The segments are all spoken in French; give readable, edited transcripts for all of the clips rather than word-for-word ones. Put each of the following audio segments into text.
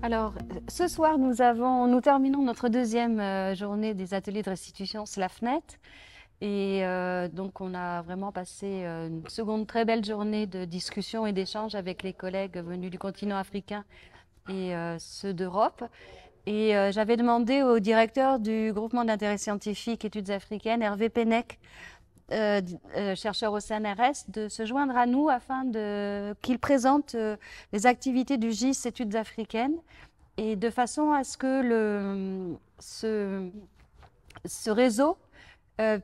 Alors, ce soir, nous terminons notre deuxième journée des ateliers de restitution SLAFNet. Et donc, on a vraiment passé une seconde très belle journée de discussion et d'échange avec les collègues venus du continent africain et ceux d'Europe. Et j'avais demandé au directeur du groupement d'intérêt scientifique études africaines, Hervé Pennec, chercheur au CNRS, de se joindre à nous afin qu'il présente les activités du GIS études africaines et de façon à ce que ce réseau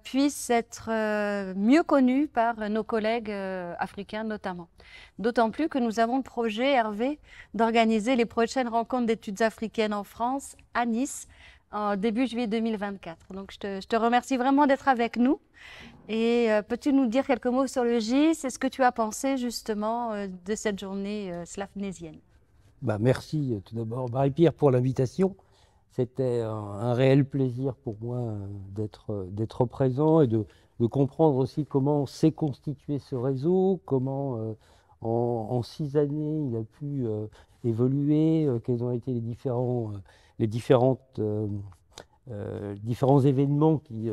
puisse être mieux connu par nos collègues africains notamment. D'autant plus que nous avons le projet, Hervé, d'organiser les prochaines rencontres d'études africaines en France, à Nice, en début juillet 2024. Donc je te remercie vraiment d'être avec nous. Et peux-tu nous dire quelques mots sur le GIS et ce que tu as pensé justement de cette journée slafnésienne? Merci tout d'abord, Marie-Pierre, pour l'invitation. C'était un réel plaisir pour moi d'être présent et de comprendre aussi comment s'est constitué ce réseau, comment en 6 années il a pu évoluer, quels ont été différents événements qui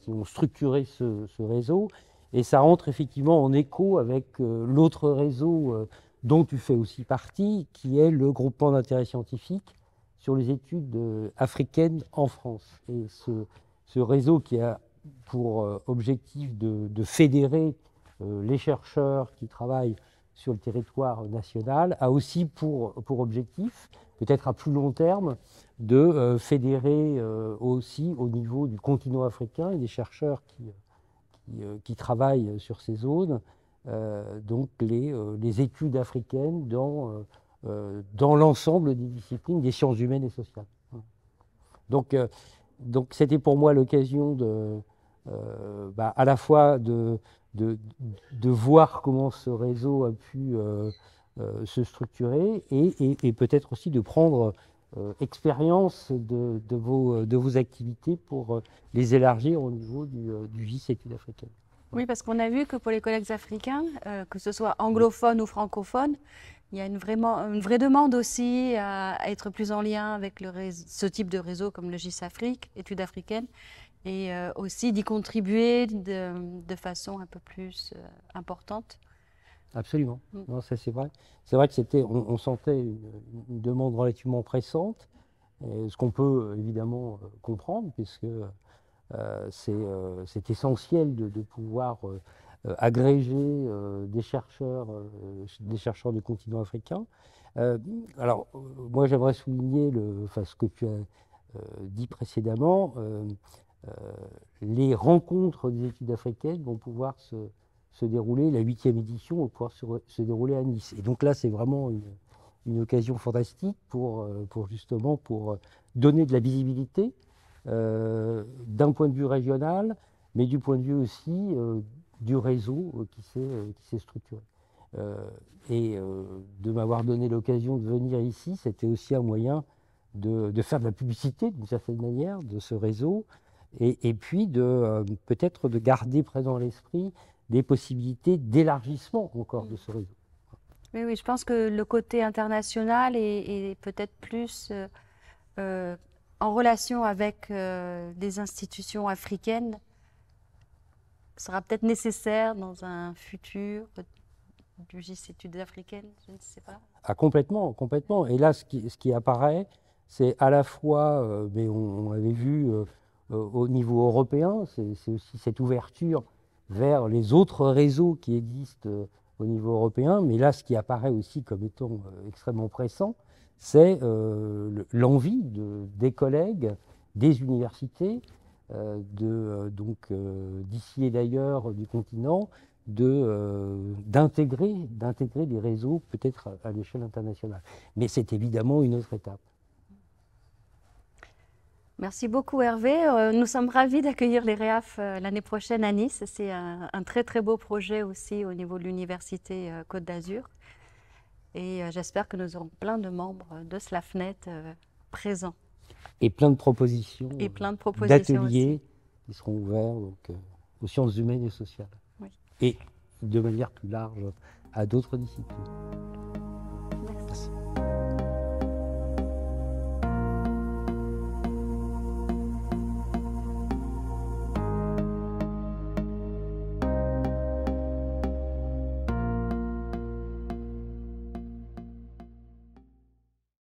ont structuré ce réseau. Et ça rentre effectivement en écho avec l'autre réseau dont tu fais aussi partie, qui est le groupement d'intérêt scientifique sur les études africaines en France. Et ce réseau qui a pour objectif de fédérer les chercheurs qui travaillent sur le territoire national, a aussi pour objectif, peut-être à plus long terme, de fédérer aussi au niveau du continent africain et des chercheurs qui travaillent sur ces zones, donc les études africaines dans l'ensemble des disciplines des sciences humaines et sociales. Donc c'était pour moi l'occasion à la fois de voir comment ce réseau a pu se structurer et peut-être aussi de prendre expérience de vos activités pour les élargir au niveau du GIS études africaines. Oui, parce qu'on a vu que pour les collègues africains, que ce soit anglophones ou francophones, il y a une vraie demande aussi à être plus en lien avec ce type de réseau comme le GIS Afrique, études africaines, et aussi d'y contribuer de façon un peu plus importante. Absolument. Non, ça c'est vrai. C'est vrai que on sentait une demande relativement pressante, ce qu'on peut évidemment comprendre, puisque c'est essentiel de pouvoir agréger des chercheurs du continent africain. Alors, moi j'aimerais souligner ce que tu as dit précédemment. Les rencontres des études africaines vont pouvoir se dérouler, la 8e édition va pouvoir se dérouler à Nice. Et donc là, c'est vraiment une occasion fantastique pour donner de la visibilité d'un point de vue régional, mais du point de vue aussi du réseau qui s'est structuré. De m'avoir donné l'occasion de venir ici, c'était aussi un moyen de faire de la publicité, d'une certaine manière, de ce réseau, et puis peut-être de garder présent à l'esprit des possibilités d'élargissement encore de ce réseau. Oui, oui, je pense que le côté international est peut-être plus en relation avec des institutions africaines sera peut-être nécessaire dans un futur du GIS études africaines, je ne sais pas. Ah, complètement, complètement. Et là, ce qui apparaît, c'est à la fois, mais on l'avait vu au niveau européen, c'est aussi cette ouverture vers les autres réseaux qui existent au niveau européen. Mais là, ce qui apparaît aussi comme étant extrêmement pressant, c'est l'envie des collègues, des universités, d'ici et d'ailleurs du continent, d'intégrer des réseaux peut-être à l'échelle internationale. Mais c'est évidemment une autre étape. Merci beaucoup Hervé. Nous sommes ravis d'accueillir les REAF l'année prochaine à Nice. C'est un très très beau projet aussi au niveau de l'Université Côte d'Azur. Et j'espère que nous aurons plein de membres de SLAFNet présents. Et plein de propositions, d'ateliers qui seront ouverts aux sciences humaines et sociales. Oui. Et de manière plus large à d'autres disciplines.